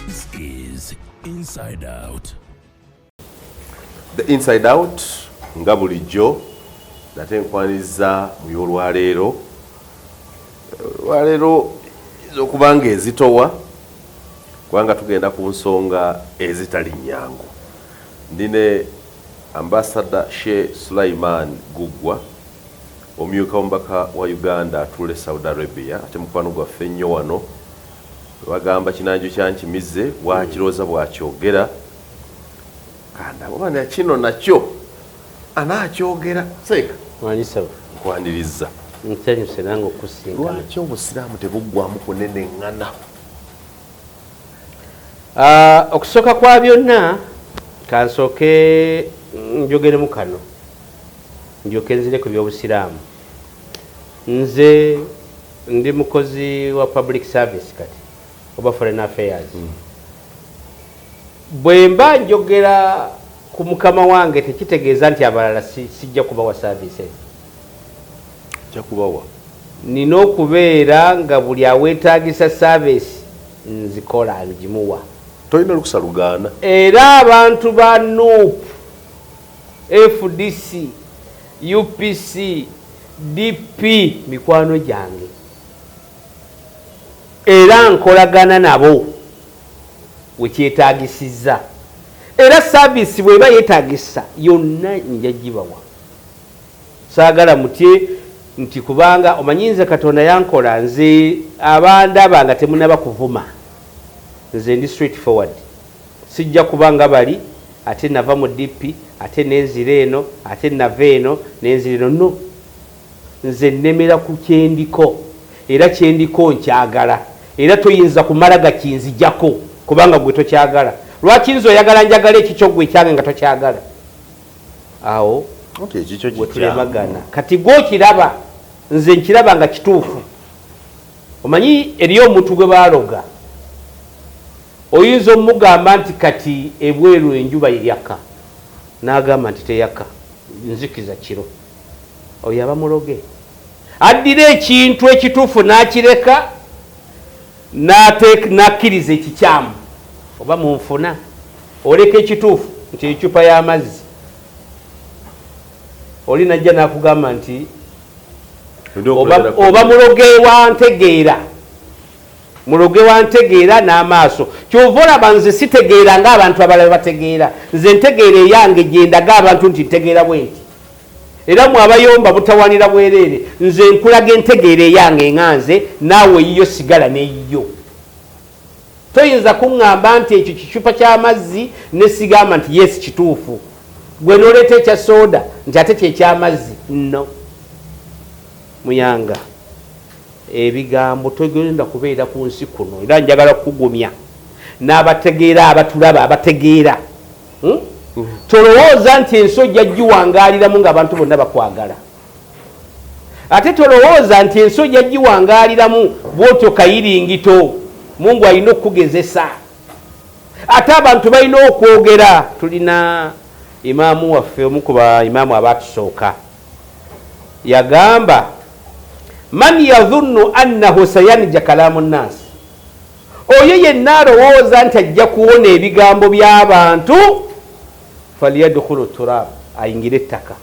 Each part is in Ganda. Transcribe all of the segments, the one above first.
This is Inside Out. The Inside Out nga bulijjo nate nkwaniza mu y'olwaleero okubanga ezitowa kubanga tugenda ku nsonga ezitali nnyangu. Ndine Ambassador Sheikh Guggwa omumyuka w'omubaka wa Uganda atuule Saudi Arabia ate mukwano gwaffe nnyo wano bagamba kinanjo kyankimize bwakirooza bwakyogera kanda bwana kino nakyo anakyogera seeka mwanisaba nkwaniriza nsanyuse nange okusinga lwaki obusiraamu tebuggwamu kuneneŋŋana. Okusooka kwa byonna kansooke njogeremu kano njoke nzire ku by'obusiraamu. Nze ndi mukozi wa public service kati oba foreign affairs. Bwe mba njogera ku mukama wange tekitegeeza nti abalala sijja kubawa services. Jja kubawa. Nina okubeera nga buli aweetaagisa service nzikola ngimuwa. Tolina lukusa lugaana. Era abantu ba NUP, FDC, UPC, DP mikwano gyange. Era nkolagana nabo wekyetaagisiza. Era service bweba yeetaagisa yonna nja gibawa. Saagala mutye nti kubanga omanyinza Katonda yankola nze abandaba nga temunaba kuvuma. Nze ndi straightforward. Sijja kubanga bali ate nava mu DP ate nenzira eno ate nava eno nenzira eno no. Nze nemera ku kyendiko era kyendiko nkyagala era toyinza kumala gakinzijjako kubanga gwe tokyagala. Lwaki nzo oyagala njagala ekikyo gwe kyange nga tokyagala? Awo ekikyo tulemagana kati gwokiraba nze nkiraba nga kituufu. Omanyi eriyo omuntu gwe baaloga oyinza omugamba nti kati ebweru enjuba eryaka n'agamba nti teyaka nzikiza kiro oyo aba muloge. Addira ekintu ekituufu n'akireka n'akkiriza ekikyamu oba munfuna oleka ekituufu nti ecupa y'amazzi oli najja n'akugamba nti oba muloge wantegeera muloge wantegeera n'amaaso. Kyova olaba nze sitegeera ng'abantu abalala bategeera. Nze ntegeera eyange gye ndaga abantu nti ntegeera bwe nti. Era mu abayomba butawanira bwereere nze nkulaga entegeera eyange nganze naawe yiyo sigala n'eyiyo. Toyinza kuŋŋamba nti ekyo kicupa ky'amazzi ne sigamba nti yes kituufu. Gwe n'oleeta ekya soda nti ate kyekyamazzi no. Muyanga ebigambo togenda kubeera ku nsi kuno era njagala kugumya n'abategeera abatulaba abategeera. Tolowooza nti ensojja giwangaaliramu ng'abantu bonna bakwagala. Ate tolowooza nti ensojja giwangaaliramu bw'otyo kayiringito Mungu alina okugezesa. Ate abantu balina okwogera. Tulina imaamu waffe omu ku baimaamu abaatusooka yagamba man yadhunnu annahu sayanija kalaamu nnaasi. Oyo yenna alowooza nti ajja kuwona ebigambo by'abantu falyadkhulu turab ayingire ettaka.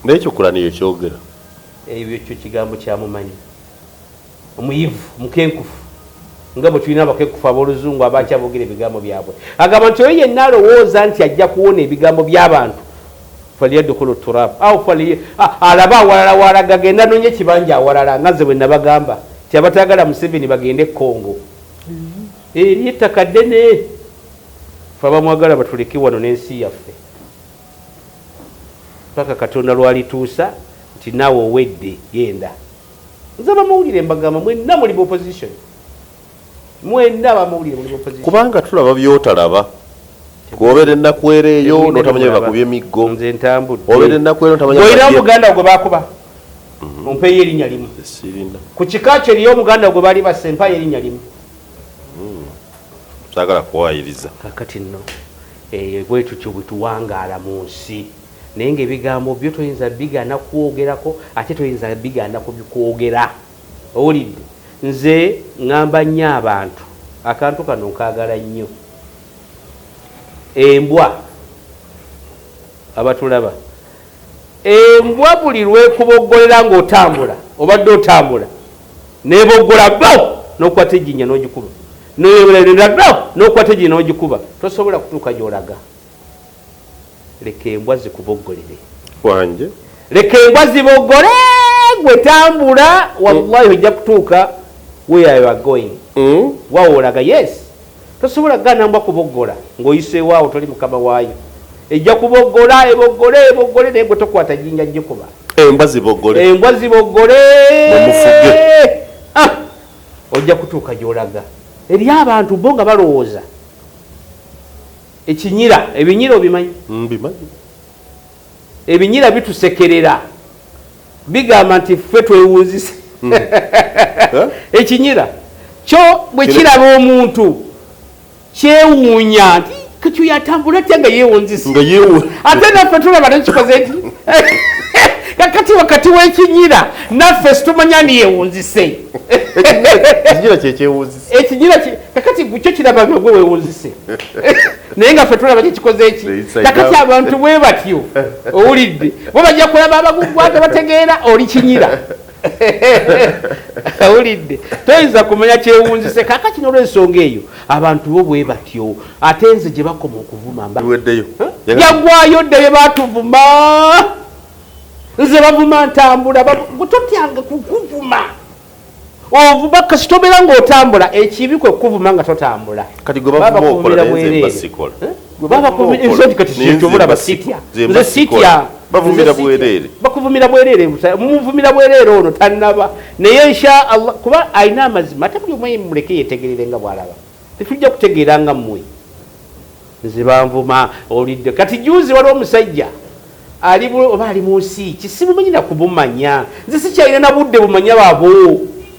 N'ekyo Kurani yekyogera. Ebyo kyo kigambo kyamumanyi. Omuyivu mukenkufu nga bwe tulina abakenkufu ab'oluzungu abakyaboogera ebigambo byabwe. Agamba nti oyo yenna alowooza nti ajja kuwona ebigambo by'abantu falyadkhulu turab aw alaba awalala walaga genda nonye ekibanja awalala nga nze bwe nabagamba ti abatagala Museveni bagende Kongo. Eri ettaka ddene fe abamwagala batuleke wano n'ensi yaffe paka Katonda lwalituusa nti naawe owedde genda. Nze bamawulire mbagamba mwenna muli opposition. Mwenna bamawulire muli opposition. Kubanga tulaba byotalaba. Gobere nakwere yo notamanya bakubye miggo. Nze ntambudde. Obere nakwere notamanya. Boyira Uganda gwe bakuba. ompeyo erinnya limu sirina ku kika kyo eriyo omuganda gwe baali basempayo erinnya limu saagala kuwayiriza kakati nno bwe tutyo bwe tuwangaala mu nsi naye ng'ebigambo byo toyinza bigaana kwogerako ate toyinza bigaana kubikwogera owulidde nze ŋŋamba nnyo abantu akantu kano nkaagala nnyo embwa abatulaba embwa buli lwekuboggolera ng'otambula obadde otambula neboggola bo n'okwata ejjinya n'ogikuba n'okwata ejjinya n'ogikuba tosobola kutuuka gy'olaga leka embwa zikuboggolere wanje leka embwa ziboggole gwetambula wallahi ojja kutuuka where you are going waawo olaga yes tosobola kugana mbwa kuboggola ng'oyiseewaawo toli mukama waayo ejja kuboggola eboggole naye gwe tokwata jjinja gikuba embwa ziboggole mumufuge ojja kutuuka gy'olaga eri abantu bo nga balowooza ekinyira ebinyira obimanyi mbimanyi ebinyira bitusekerera bigamba nti ffe twewunzise ekinyira kyo bwe kiraba omuntu kyewuunya nti kakyo yatambula atya nga yeewunzise ate naffe tulaba nekikoze nti kakati wakati w'ekinyira naffe situmanya ni yeewunzise ekinyira kakati kyo kiraba gwe weewunzise naye nga ffe tulaba kyekikoze eki kakati abantu bwe batyo owulidde bo bajja kulaba abagugwa tebategeera oli kinyira owulidde toyinza kumanya kyewunzise kakati n'olwensonga eyo abantu bo bwe batyo ate nze gye bakoma okuvuma yagwayo dde bye batuvuma nze bavuma ntambula totyanga kukuvuma ovuma kasitobera ng'otambula ekibi kwe kukuvuma nga totambula kati gwe babakuumira bwereere nze sitya bavumira bwereere bakuvumira bwereere mumuvumira bwereere ono tannaba naye insha allah kuba alina amazima ate buli omwe muleke yetegerere nga bw'alaba tetujja kutegeera nga mmwe nze banvuma olidde kati juzi waliwo omusajja oba ali mu nsi kisimumanyi na kubumanya nze sikyalina na budde bumanya babo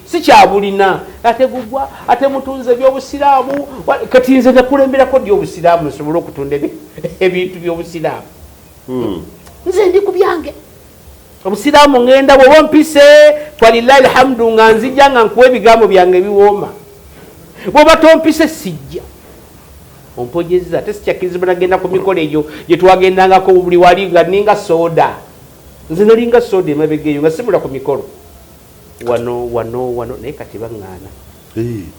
sikyabulina ate Guggwa ate mutunze ebyobusiraamu kati nze nakulemberako ddi obusiraamu nsobole okutunda ebintu by'obusiraamu nze ndi ku byange obusiraamu ŋŋenda bwoba mpise walillahi alhamdu nga nzijja nga nkuwa ebigambo byange biwooma bwoba tompise sijja omponyeza ate sikyakirizibwa nagenda ku mikolo egyo gye twagendangako buli wali nga ninga soda nze nalinga soda emabega eyo nga sibula ku mikolo wano naye kati baŋŋaana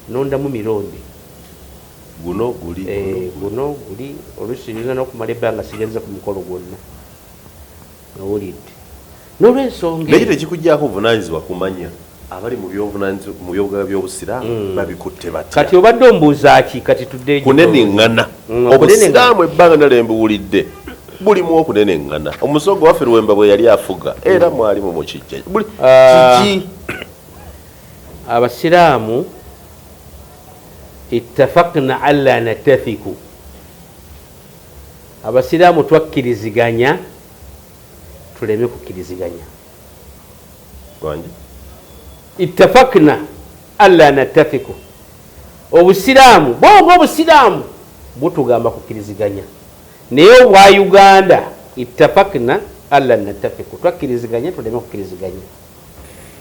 nondamu mironde guno guli oluusi nina n'okumala ebbanga sigenze ku mukolo gwonna owulidde n'olwensonga naye tekikuggyako obuvunanyizibwa kumanya abali mu byobugagga by'obusiraamu babikutte batya kati obadde ombuuza ki kati tudde kuneneŋŋana obusiraamu ebbanga nalembuwulidde bulimu okuneneŋŋana omusogo waffe Luwemba bwe yali afuga era mwalimu mu kijja kiki abasiraamu ittafaqna alla natafiku abasiraamu twakkiriziganya tuleme kukkiriziganya wange ittafaqna alla natafiku obusiraamu bwobwo obusiraamu butugamba kukkiriziganya naye obwa Uganda ittafaqna alla natafiku twakkiriziganya tuleme kukkiriziganya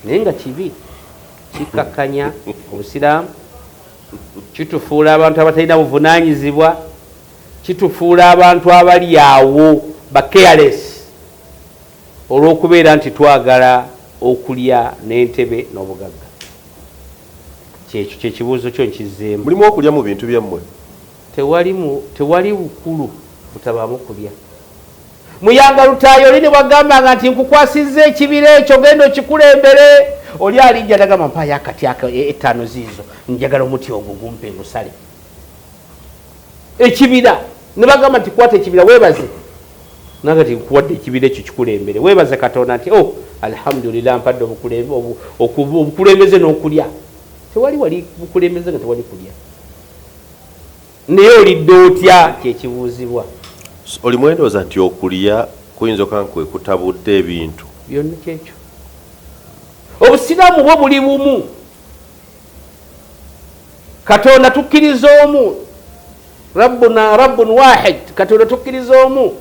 naye nga kibi kikakanya obusiraamu kitufuula abantu abatalina buvunaanyizibwa kitufuula abantu abali awo ba careless olw'okubeera nti twagala okulya n'entebe n'obugagga kyekyo kyekibuuzo kyo nkizzeemu mulimu okulya mu bintu byammwe tewali bukulu butabaamu kulya muyanga lutaayo oli ne wagambanga nti nkukwasizza ekibira ekyo genda okikulembere oli alijja nagamba mpayo akati etaano ziizo njagala omuti ogwo gumpe ngusale ekibira ne bagamba nti kwata ekibira weebaze nagati nkuwadde ekibira ekyo kikulembere weebaze Katonda nti alhamdulillah mpadde obukulembeze n'okulya wali bukulembeze nga tewali kulya naye olidde otya kyekibuuzibwa oli mwendooza nti okulya kuyinza okankwe kutabudde ebintu byonna kyekyo obusiraamu bwo buli bumu katonda tukkiriza omu rabbuna rabbun wahid katonda tukkiriza omu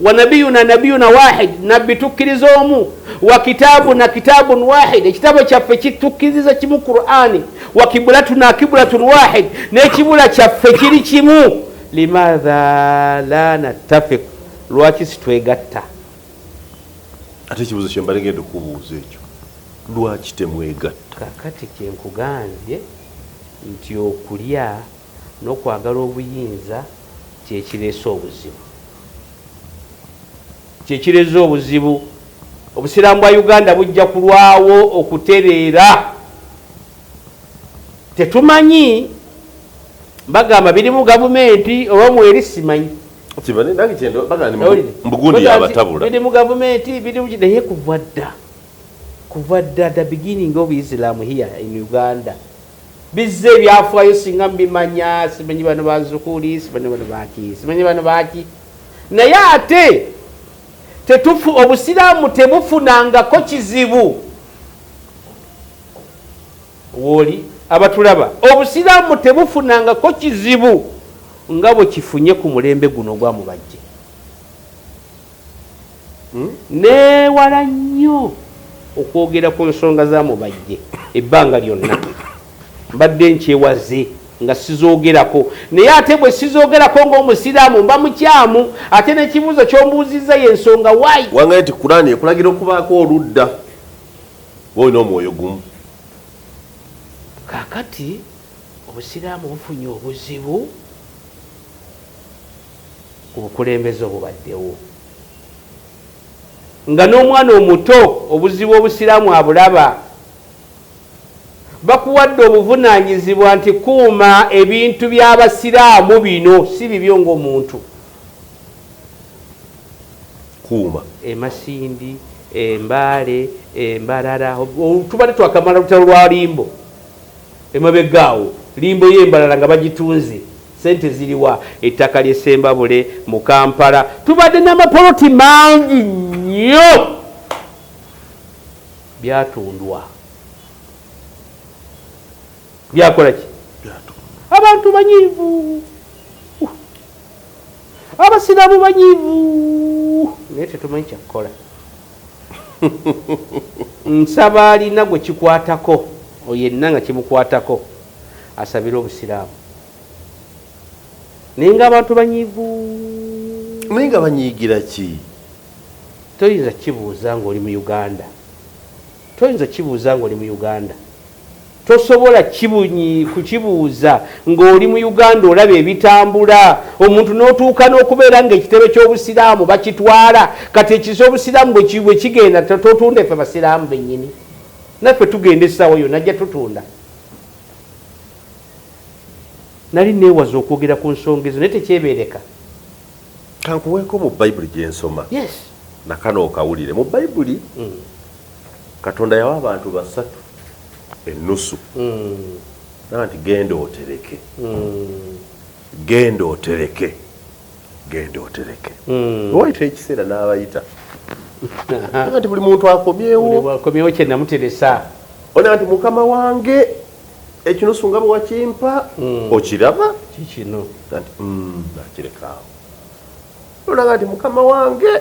wa nabiyuna wahid nabbi tukkiriza omu wa kitabuna kitabun wahid ekitabo kyaffe kitukkiriza kimu Qur'ani wa kiblatuna kiblatun wahid n'ekibula kyaffe kiri kimu limadha la nattafiq lwaki situegatta ate ekibuuzo kye mbale ngenda okubuuza ekyo lwaki temwegatta kakati kyenkugambye nti okulya n'okwagala obuyinza kyekireesa obuzibu kyekireeza obuzibu obusiraamu bwa Uganda bujja kulwawo okutereera tetumanyi bagamba biri mu gavumenti oba mweri simanyi biri mu gavumenti naye kuva dda the beginning of Islam here in Uganda bizze ebyafaayo singa mbimanya simanyi bano bazukuli simanyi bano baki simanyi bano baki naye ate obusiraamu tebufunangako kizibu woli abatulaba obusiraamu tebufunangako kizibu nga bwe kifunye ku mulembe guno gwamubajje neewala nnyo okwogera ku nsonga zamubajje ebbanga lyonna mbadde nkyewaze nga sizoogerako naye ate bwe sizoogerako ng'omusiraamu mba mukyamu ate n'ekibuuzo ky'ombuuzizza y'ensonga waayi wangaye nti Kurani ekulagira okubaako oludda boolina omwoyo gumu kaakati obusiraamu bufunye obuzibu ku bukulembeze obubaddewo nga n'omwana omuto obuzibu obusiraamu abulaba bakuwadde obuvunaanyizibwa nti kuuma ebintu by'abasiraamu bino si bibyo ng'omuntu kuuma emasindi embaale embalala tubadde twakamala lutalo lwa limbo emabegaawo limbo y'embalala nga bagitunze sente ziriwa ettaka ly'Essembabule mu Kampala tubadde n'amapoloti mangi nnyo byatundwa byakola ki abantu banyiivu abasiraamu banyiivu naye tetumanyi kyakukola nsaba alina gwe kikwatako yenna nga kimukwatako asabire obusiraamu naye nga abantu banyiivu naye nga banyiigira ki toyinza kibuuza ng'oli mu Uganda toyinza kibuuza ng'oli mu Uganda tosobola kukibuuza ng'oli mu Uganda olaba ebitambula omuntu n'otuuka n'okubeera ng'ekitebe ky'obusiraamu bakitwala kati ekisa obusiraamu bwe kigenda totunda effe basiraamu bennyini naffe tugenda essaawa yo najja tutunda nali neewaza okwogera ku nsonga ezo naye tekyebeereka kankuweeko mu bayibuli gye nsoma yes nakano okawulire mu bayibuli Katonda yawa abantu basatu ennusu naga nti genda otereke genda otereke genda otereke wayita ekiseera n'abayita naga nti buli muntu akomyewo kye namuteresa onaga nti mukama wange ekinusu nga bwe wakimpa okiraba kikino nakirekaawo onaga nti mukama wange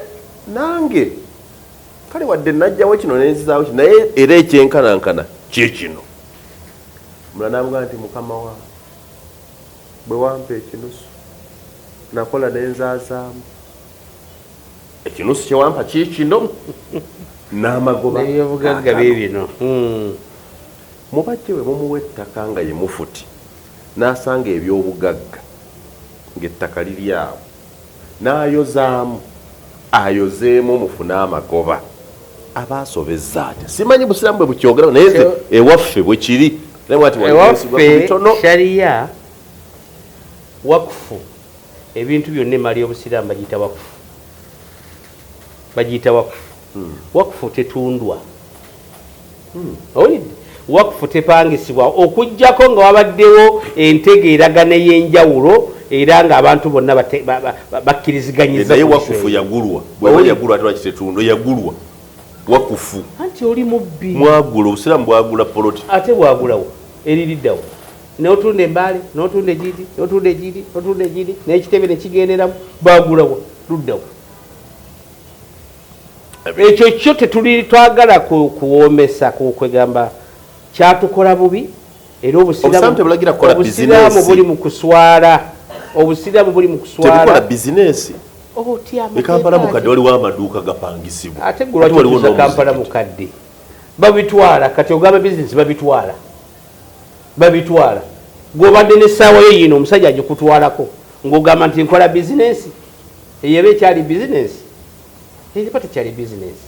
nange kale wadde najjawo kino nenzizaawo kino naye era ekyenkanankana kyekino mulala namuga nti mukama wa bwe wampa ekinusu nakola nenzaazaamu ekinusu kyewampa kikino n'amagoba ebyobugagga bibino mubajje we mumuwa ettaka nga ye mufuti n'asanga ebyobugagga ng'ettaka liri awo n'ayozaamu ayozeemu mufune amagoba abaasobezza atya simanyi busiraamu bwe bukyogera naye nze ewaffe bwe kiri ewaffe shariya wakufu ebintu byonna emali y'obusiraamu bagiyita wakufu bagiyita wakufu wakufu tetundwa owulidde wakufu tepangisibwa okuggyako nga wabaddewo entegeeragana ey'enjawulo era ng'abantu bonna bakkiriziganyiza naye wakufu yagulwa bweba yagulwa ate lwaki tetundwa yagulwa wakufu anti oli mubbi mwagula obusiraamu bwagula poloti ate bwagulawo eririddawo n'otunda embaale n'otunda egiri n'otunda egiri n'otunda egiri n'ekitebe ne kigenderamu bagulawo luddawo ekyo kyo tetuli twagala kuwomesa kwegamba kyatukola bubi era obusiraamu buli mu kuswala obusiraamu buli mu kuswala tebukola bizinesi Kampala mukadde waliwo amaduuka gapangisibwa ate gwe lwaki Kampala mukadde babitwala kati ogamba bizinesi babitwala gw'obadde n'essaawa yo yino omusajja agikutwalako ng'ogamba nti nkola bizinesi eyeba ekyali bizinesi eriba tekyali bizinesi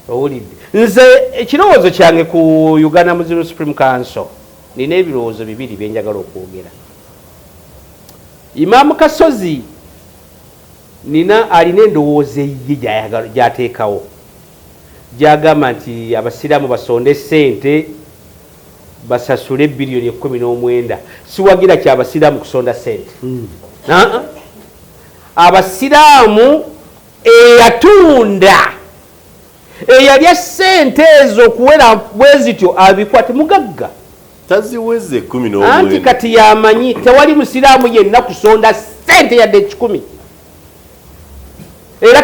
owulidde nze ekirowoozo kyange ku Uganda Muslim Supreme Council nina ebirowoozo bibiri byenjagala okwogera. Imam Kasozi alina endowooza eyiye gyateekawo gyagamba nti abasiraamu basonde ssente basasule bilioni 19. Siwagira kyabasiraamu kusonda ssente. Abasiraamu eyatunda eyalya ssente ezo okuwera bwezityo abikwate mugagga taziweze 19. Anti kati yamanyi tewali musiraamu yenna kusonda ssente yadde 10. Era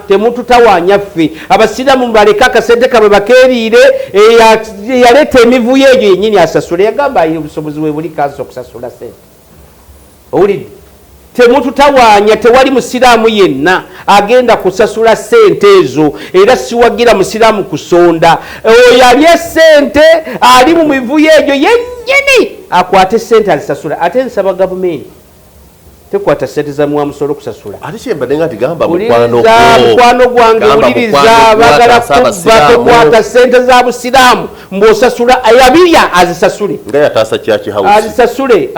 temututawaanya ffe abasiraamu baleka akasente kabwe bakeeriire eyaleeta emivuyo egyo yennyini asasula yagamba ayina obusobozi bwe buli kansi okusasula ssente. Owulidde temututawaanya tewali musiraamu yenna agenda kusasula ssente ezo era siwagira musiraamu kusonda oyo alye ssente ali mu mivuyo egyo yennyini akwate ssente alizisasula. Ate nsaba gavumenti tekwata ssente za mwamusolo kusasula. Ate kyembadde nga tigamba mukwano gwange wuliriza bagala kubba tekwata ssente za busiraamu mbw'osasula ayabirya azisasule nga yataasa kyaki house azisasule.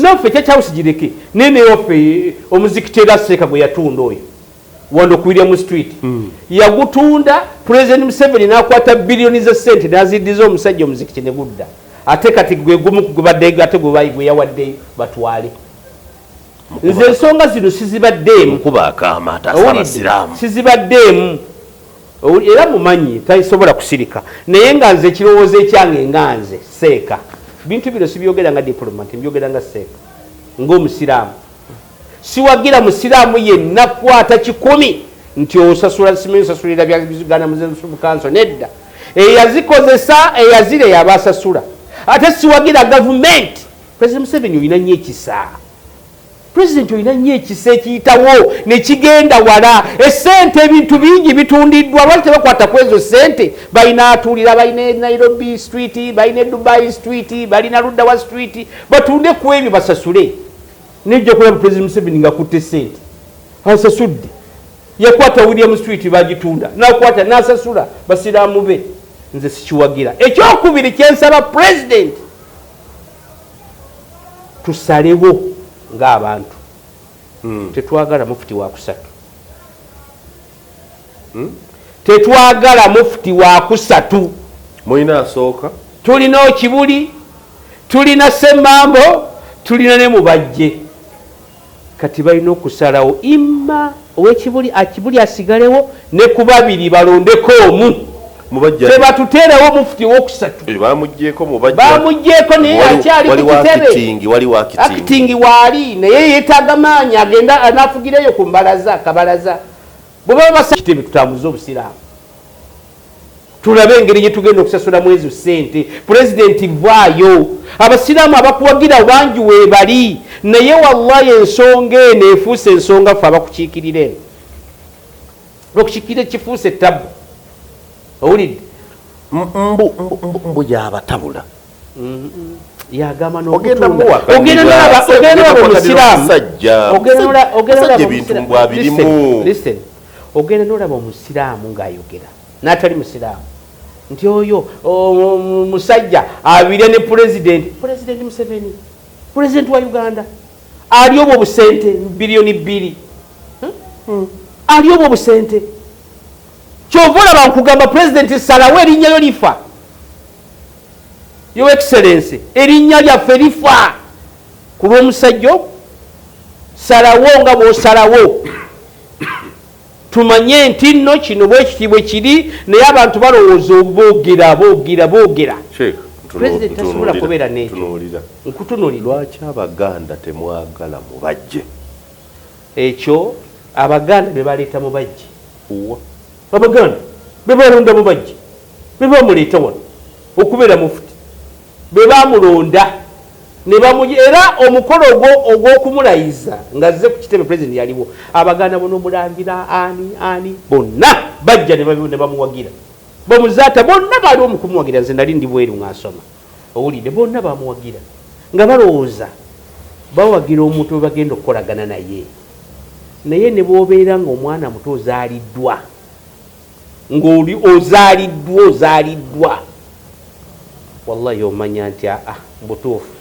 Naffe kyaki house gireke nenewaffe omuzikiti era Seeka gwe yatunda oyo wando ku William Street yagutunda President Museveni n'akwata bilioni za ssente n'aziddiza omusajja omuzikiti ne gudda. Ate kati gwe gumu gubadde ate gwe yawadde batwale. Nze ensonga zino sizibaddeemu kuba akaama ataasa abasiraamu sizibaddeemu era mumanyi tasobola kusirika naye nga nze ekirowoozo ekyange nga nze Seeka bintu bino sibyogera nga diplomat mbyogera nga Seeka ng'omusiraamu siwagira musiraamu yenna kwata 10 nti osasula simensasulira bya Uganda Muslim Council nedda eyazikozesa eyazire yabasasula. Ate siwagira gavumenti President Museveni olina nnyo ekisa President olina nnyo ekisa ekiyitawo ne kigenda wala essente ebintu bingi bitundiddwa lwaki tebakwata ku ezo ssente balina atuulira balina Nairobi Street balina Dubai Street balina Luddawa Street batunde ku ebyo basasule. Nejja kulaba President Museveni nga kutte ssente asasudde yakwata William Street bagitunda nakwata nasasula basiraamu be. Nze sikiwagira. Ekyokubiri kyensaba President tusalewo ng'abantu tetwagala mufuti wa kusatu tetwagala mufuti wa kusatu. mulina asooka tulina Okibuli tulina Ssemambo tulina ne Mubajje kati balina okusalawo imma ow'Ekibuli Akibuli asigalewo ne ku babiri balondeko omu tebatuteerawo mufuti wokusatu bamugyeko naye akyali ku kitebe akitingi waali naye yeetaaga maanyi agenda anaafugireyo ku kabalaza bwe baba kitebe tutambuze obusiraamu tulabe engeri gye tugenda okusasulamu ezo ssente. Pulezidenti vaayo abasiraamu abakuwagira bangi weebali naye wallahi ensonga eno efuuse ensonga ffe abakukiikirira eno okukiikirira kifuuse ttabu. Owulidde mbu yabatabula yagamba ogenda n'olaba omusiraamu ng'ayogera n'atali musiraamu nti oyo musajja abire ne President Museveni President wa Uganda ali obwo obusente bilioni 2 ali obwo obusente kyova olaba nkugamba President salawo erinnya lyo lifa Your Excellency erinnya lyaffe lifa ku lw'omusajja salawo nga bw'osalawo tumanye nti nno kino bwekitibwe kiri naye abantu balowooza boogera pulezidenti tasobola kubeera nekyo nkutunuulira lwaki abaganda temwagala mubajje ekyo abaganda bebaleeta mubajje abaganda bebalonda mubajje bebamuleeta wano okubeera mufuti bebamulonda era omukolo ogw'okumulayiza nga zze ku kitebe pulezidenti yaliwo abaganda bono omulangira ani bonna bajja ne bamuwagira bamuzaata bonna baaliwo mu kumuwagira nze nali ndi bweru ng'asoma owulidde bonna bamuwagira nga balowooza bawagira omuntu we bagenda okukolagana naye ne bwobeera ngaomwana muto ozaaliddwa ng'oli ozaaliddwa wallahi omanya nti mbutuufu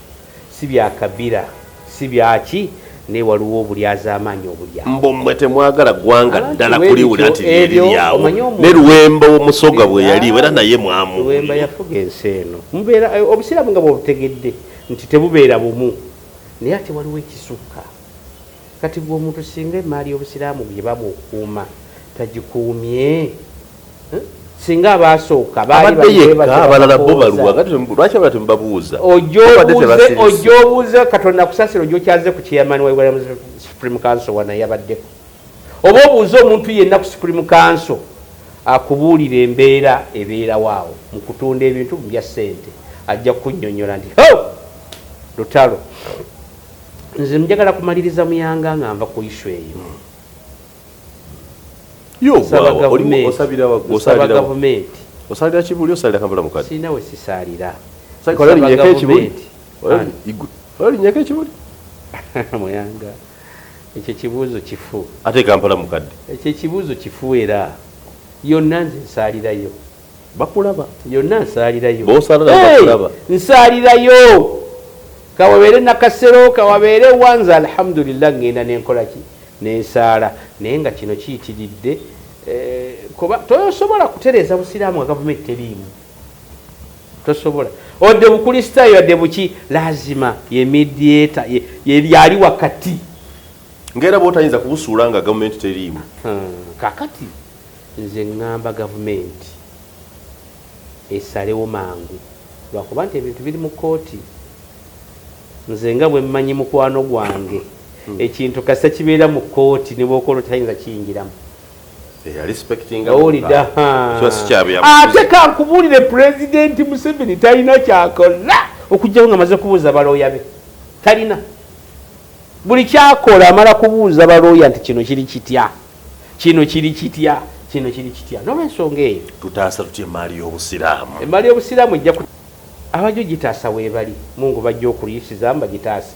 si byakabira si byaki naye waliwo obulyaza amaanyi obulya mbomwe temwagala ggwanga ddala kuliwulira nti liryawo ne Luwemba omusoga bwe yaliwo era naye mwamu Luwemba yafuga ensi eno mubeera obusiraamu nga bwobutegedde nti tebubeera bumu naye ate waliwo ekisukka kati gwe omuntu singa emaali y'obusiraamu bye bamukuuma tagikuumye singa abasooka abalala bo baluwa lwaki abala temubabuuza ojja obuuze katonda kusasira ojja okyaze ku chairman wa Supreme Council wana yabaddeko oba obuuze omuntu yenna ku Supreme Council akubuulira embeera ebeerawaawo mu kutunda ebintu bya ssente ajja kunnyonnyola nti lutalo nze njagala kumaliriza muyanga nga nva ku ishu eyo osaba gavumenti osalira Kibuli osalira Kampala mukadde sina we sisalira olinyeko Ekibuli muyanga ekyo kibuuzo kifu ate Kampala mukadde ekyo ekibuuzo kifu era yonna nze nsalirayo bakulaba yonna nsalirayo bakulaba nsalirayo kawabeere nakasero kawabeere wanza alhamdulillah ngenda nenkolaki nensaala naye nga kino kiyitiridde kuba tosobola kutereeza busiraamu nga gavumenti teriimu tosobola odde bukristaayo adde buki lazima ye mediator yali wakati ngera bwotayinza kubusuula nga gavumenti teriimu kakati nze ŋŋamba gavumenti esalewo mangu lwakuba nti ebintu biri mu kooti nze nga bwe mmanyi mukwano gwange ekintu kasita kibeera mu kooti ne bwokola tayinza kiyingiramu owulidde ate kankubuulire pulezidenti Museveni talina kyakola okugjawo nga amaze kubuuza balooya be talina buli kyakola amala kubuuza balooya nti kino kiri kitya kino kiri kitya kino kiri kitya n'olwensonga eyo tutaasa tutya emaali y'obusiraamu emaali y'obusiraamu ejja abajjo gitaasa weebali mungu bajja okuliyisizamu bagitaasa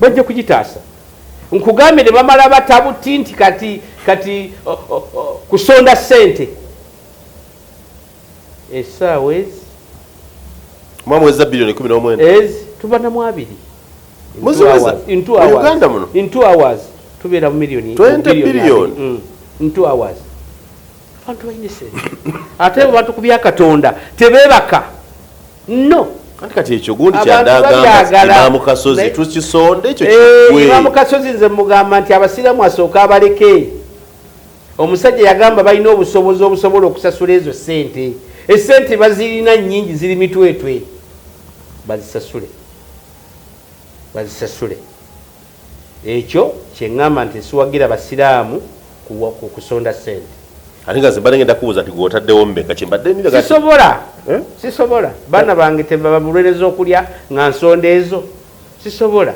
bajja kugitaasa nkugambye ne bamala batabuti nti kati kusonda ssente essaawa ezi mwamweza bilioni 19 ezi tuba na mwabiri in 2 hours tubeera mu milioni 20 billion in 2 hours abantu balina sente ate abantu ku bya Katonda tebeebaka no kati ekyo gundi kyandagamba Imaamu Kasozi tukisonde ekyo kikwe Imaamu Kasozi nze mugamba nti abasiraamu asooka abaleke omusajja yagamba balina obusobozi obusobola okusasula ezo ssente essente bazirina nnyingi ziri mitwetwe bazisasule ekyo kyeŋŋamba nti siwagira abasiraamu ku kusonda ssente ate nga zimba ngenda kubuuza nti gwotaddewo mmeka kyembadde nira sisobola baana bange tebabulwereza okulya nga nsonda ezo sisobola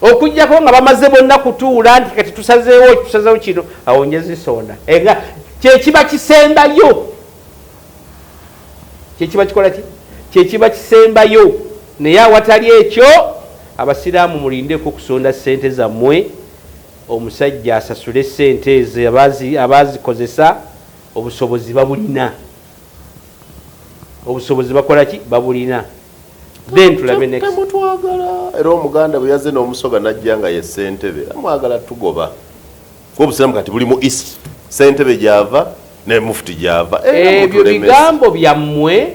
okujjako nga bamaze bonna kutuula nti kati tusazeewo kino awo nje zisonda nga kyekiba kisembayo kyekiba kikola ki kyekiba kisembayo naye awatali ekyo abasiraamu mulindeeko kusonda ssente zammwe omusajja asasule ssente ezo abazikozesa obusobozi babulina obusobozi bakola ki babulina then tulabe next temutwagala era omuganda bwe yazze n'omusoga najja nga ye ssentebe amwagala tugoba obusiraamu kati buli mu east ssentebe gyava ne mufuti gyava ebyo bigambo byammwe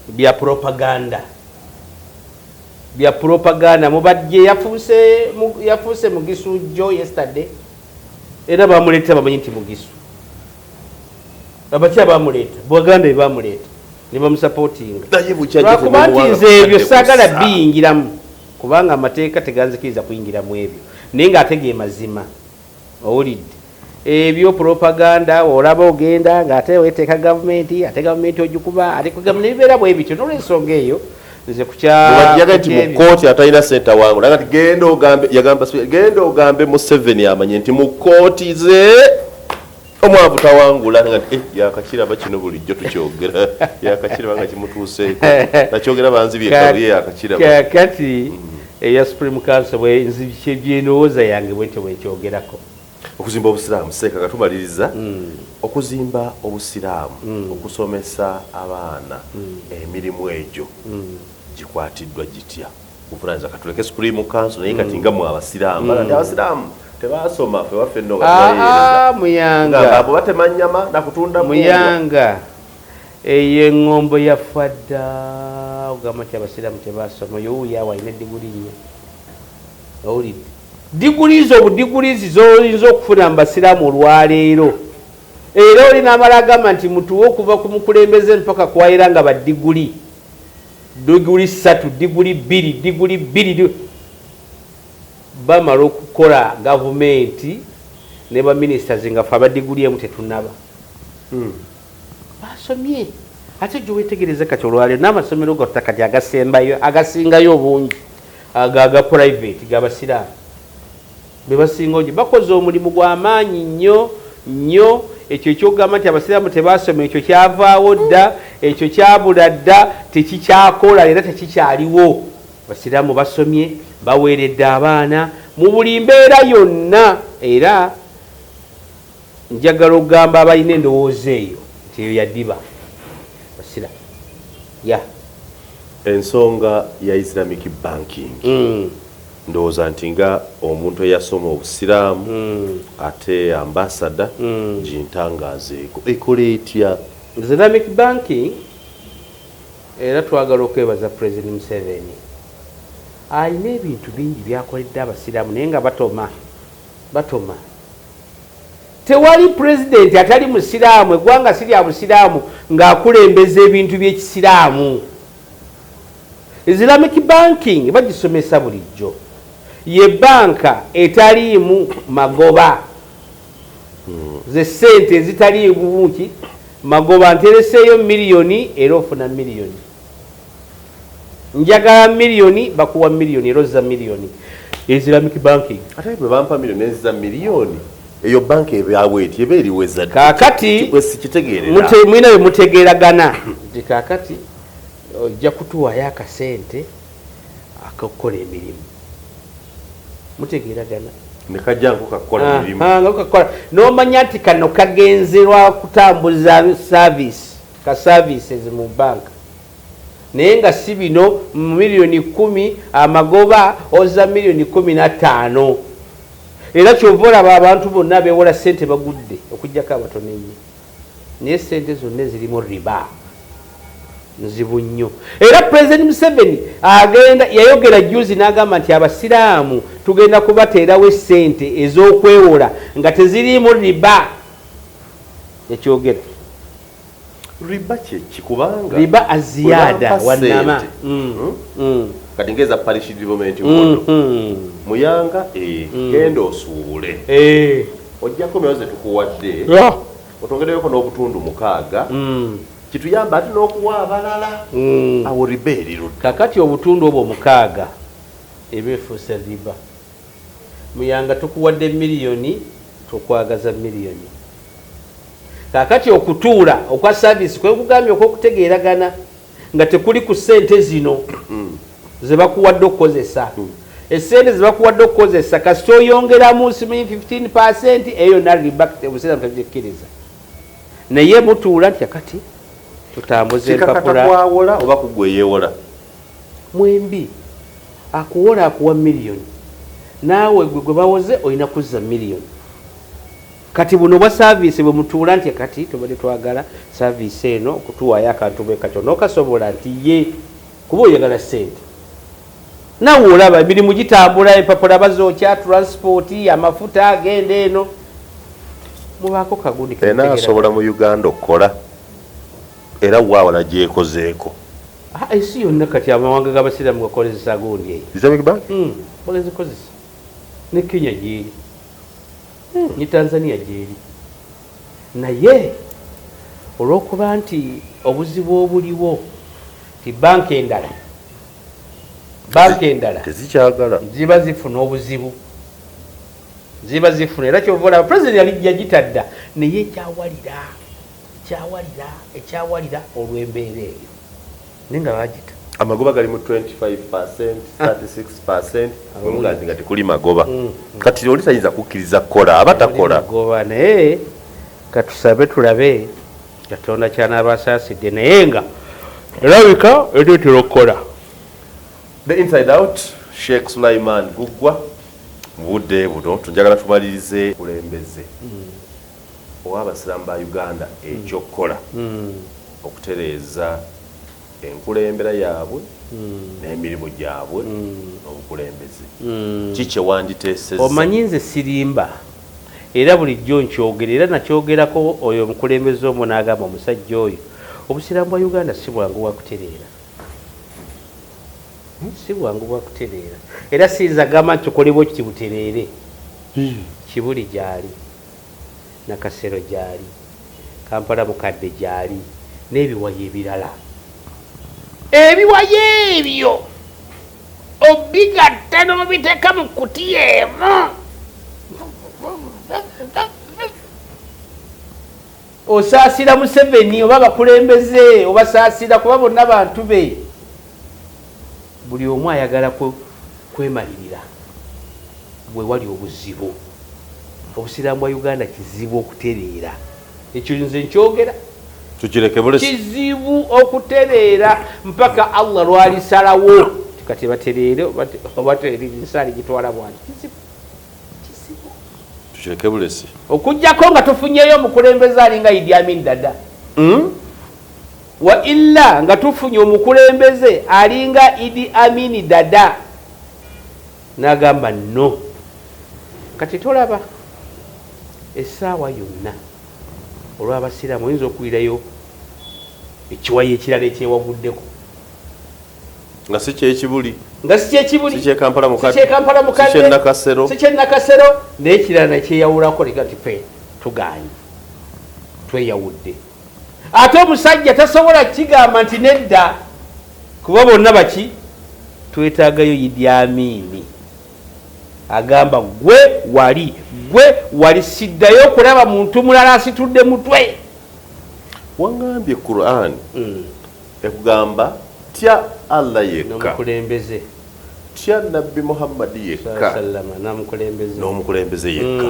bya propaganda mubajje yafuuse Mugisujjo yesterday era bamuleeta bamanyi nti mugisu abakyala bamuleeta bwaganda bebamuleeta ne bamusapootinga lwakuba nti nze ebyo saagala biyingiramu kubanga amateeka teganzikiriza kuyingiramu ebyo naye ng'ate mazima owulidde ebyo propaganda olaba ogenda ng'ate weteeka gavumenti ate gavumenti ogikuba ate kugavumenti bibeera bwe bityo n'olwensonga eyo nze kukyati mu kooti atalina sente wangu nagati genda ogambe Museveni amanye nti mu kooti ze omwavu tawangula ngati yakakiraba kino bulijjo tukyogera yakakiraba nga kimutuuseeko nakyogera banzibye kabuye yakakiraba kati eya Supreme Council bwe byenowooza yange bwentyo bwekyogerako okuzimba obusiraamu seeka katumaliriza okuzimba obusiraamu okusomesa abaana emirimu egyo gikwatiddwa gitya kuvunanyizibwa katuleke Supreme Council naye kati nga mu abasiraamu abasiraamu tebasoma fe waffe nno muyanga abo batema nnyama nakutunda muyanga eyo eŋŋombo yafa dda ogamba nti abasiraamu tebasoma yowuya walina diguli nnyo owulidde diguriizi obudiguliizi zoyinza okufuna mu basiraamu olwaleero era olina amala agamba nti mutuwe okuva ku mukulembeze mpaka kwayira nga badiguli diguli 3 diguli 2 diguli 2 bamala okukola gavumenti ne baministers nga fe abadiguli emu tetunaba basomye ate gye wetegereze kati olwaleero n'amasomero gaffe kati agasingayo obungi aga private g'abasiraamu bebasinga ojo bakoze omulimu gw'amaanyi nnyo ekyo ekyogamba nti abasiraamu tebasoma ekyo kyavaawo dda ekyo kyabula dda tekikyakola era tekikyaliwo abasiraamu basomye baweeredde abaana mu buli mbeera yonna era njagala okugamba abalina endowooza eyo nti eyo yaddiba basiraamu ensonga ya Islamic banking ndowooza nti nga omuntu eyasoma obusiraamu ate ambasada gintangaazeeko ekola etya Islamic banking era twagala okwebaza President Museveni alina ebintu bingi byakoledde abasiraamu naye nga batoma tewali pulezidenti atali musiraamu eggwanga si lya busiraamu ng'akulembeza ebintu by'ekisiraamu Islamic banking bagisomesa bulijjo ye banka etaliimu magoba ze sente ezitaliimu bungi magoba ntereseeyo miliyoni era ofuna miliyoni njagala miliyoni bakuwa miliyoni era ozza miliyoni Islamic banking ate bwe bampa miliyoni ezza miliyoni eyo banka ebyawe eti eba eriweza kaakati mwina bwe mutegeeragana nti kaakati ojja kutuwayo akasente akakukola emirimu mutegeeragana nekajjangu kakola emirimu n'omanya nti kano kagenzerwa kutambuza services mu banka naye nga si bino mu miliyoni 10 amagoba oza miliyoni 15 era kyova olaba abantu bonna beewola sente bagudde okugjako abatono ennyo naye sente zonna ezirimu riba nzibu nnyo era President Museveni agenda yayogera juzi n'agamba nti abasiraamu tugenda kubateerawo essente ez'okwewola nga tezirimu riba ekyogera riba kikubanga riba aziyada wanama kati ngeza parish development muyanga genda osuubule ojjako myoze tukuwadde otongereyo n'obutundu 6 kituyamba ate n'okuwa abalala awo riba erirudde kakati obutundu obwo 6 ebeefuuse riba muyanga tukuwadde miliyoni tukwagaza miliyoni kakati okutuula okwa service kwe kugambye okwokutegeeragana nga tekuli ku ssente zino ze bakuwadde okukozesa essente ze bakuwadde okukozesa kasita oyongeramu simanyi 15% eyo na riba obusiraamu tebukkiriza naye mutuula nti akati tutambuze empapula kwawola oba kugweyewola mwembi akuwola akuwa miliyoni naawe gwe bawoze olina kuzza miliyoni kati buno bwa service bwe mutuula nti kati tubadde twagala service eno okutuwayo akantu bwe katyo n'okasobola nti ye kuba oyagala ssente nawe olaba emirimu gitambula empapula bazookya transport amafuta agenda eno mubaako kagundi asobola mu Uganda okukola era waawala gyekozeeko ensi yonna kati amawanga g'abasiraamu gakozesa gundi eyo Islamic Bank bagazikozesa ne Kenya gyeri ne Tanzania gyeri naye olw'okuba nti obuzibu obuliwo ti banka endala tezikyagala ziba zifuna obuzibu ziba zifuna era kyova olaba pulezidenti yagitadda naye ekyawalira olw'embeera eyo naye nga bagita amagoba gali mu 25%, 36% olungazi nga tekuli magoba kati oli tayinza kukkiriza kukola aba takola magoba naye katusabe tulabe Katonda kyanaabasaasidde naye nga erabika eteetera okukola. The Inside Out, Sheikh Guggwa mu budde buno tunjagala tumalirize kulembeze ow'abasiraamu ba Uganda ekyokukola okutereeza enkulembera yaabwe n'emirimu gyabwe n'obukulembeze ki kyewanditeesezza omanyi nze sirimba era bulijjo nkyogera era nakyogerako oyo omukulembeze omwo n'agamba omusajja oyo obusiraamu bwa Uganda si bwangu bwakutereera era siyinza gamba nti tukolebwa kiti butereere Kibuli gyali Nakasero gyali Kampala mukadde gyali n'ebiwayi ebirala ebiwayi ebyo obigatta n'obiteeka mu kutiya emu osaasira Museveni oba bakulembeze obasaasira kuba bonna bantu be buli omu ayagala kwemalirira bwe wali obuzibu obusiraamu bwa Uganda kizibu okutereera ekyo nze nkyogera tukireke bulesi kizibu okutereera mpaka Allah lwalisalawo kati batereere obatereera ensaali gitwala bwanti kizibu tukireke bulesi okujjako nga tufunyeyo omukulembeze alinga Idi Amin Dada wa illa nga tufunye omukulembeze alinga Idi Amin Dada n'agamba no kati tolaba essaawa yonna olw'abasiraamu oyinza okuwirayo ekiwayi ekirala ekyewaguddeko nga si kyekibuli si kyekampala mukadde si kyennakasero naye ekirala nekyeyawulako leka ti fe tuganye tweyawudde ate omusajja tasobola kigamba nti nedda kuba bonna baki twetaagayo Idi Amin agamba gwe wali siddayo okulaba muntu mulala asitudde mutwe wangambye Quran ekugamba tya Allah yekka n'omukulembeze tya Nabbi Muhammad yekka n'omukulembeze yekka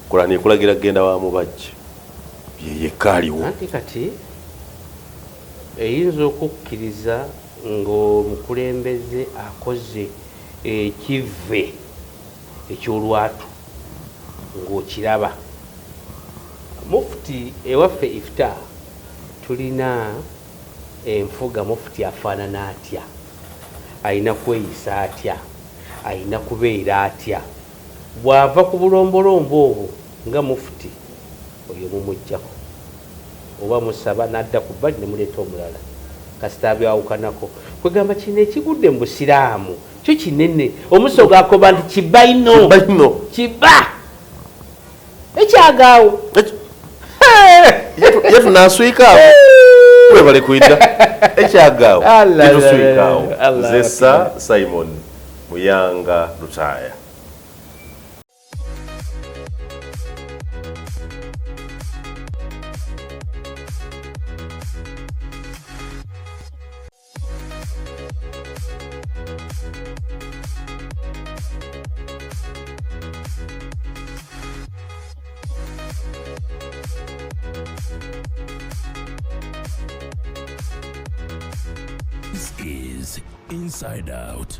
Quran ekulagira genda wa mubajja yekka aliwo anti kati eyinza okukkiriza ng'omukulembeze akoze ekive ekyolwatu ng'okiraba mufuti ewaffe ifta tulina enfuga mufuti afaanana atya ayina kweyisa atya ayina kubeera atya bw'ava ku bulombolombo obwo nga mufuti oyo mumujjako oba musaba n'adda ku bbali ne muleeta omulala kasita byawukanako kwegamba kino ekigudde mu busiraamu kyo kinene omusoga akoba nti kiba ino kiba ekyagaawo yetu naswikaawo webale kwidda ekyagaawo yetuswikaawo zessa Simon Muyanga Lutaya. This is Inside Out.